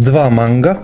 2 manga,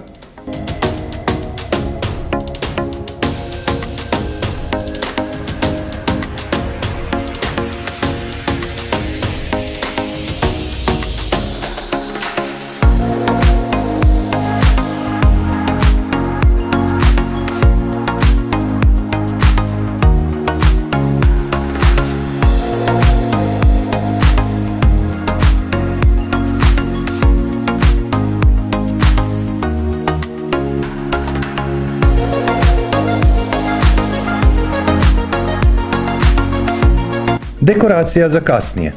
dekoracija za kasnije.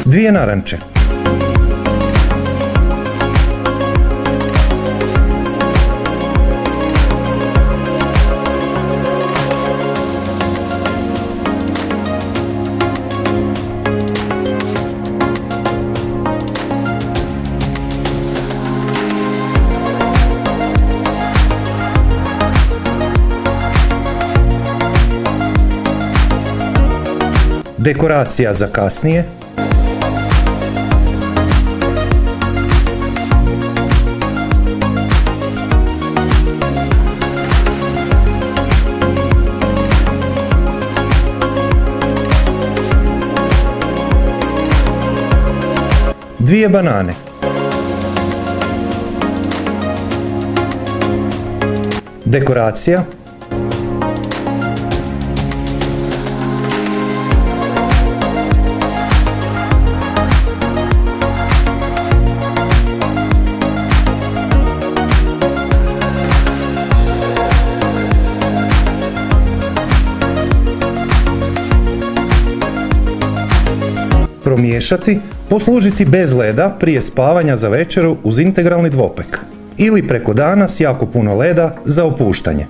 Dvije naranče. Dekoracija za kasnije. Dvije banane. Dekoracija. Promiješati, poslužiti bez leda prije spavanja za večeru uz integralni dvopek. Ili preko dana s jako puno leda za opuštanje.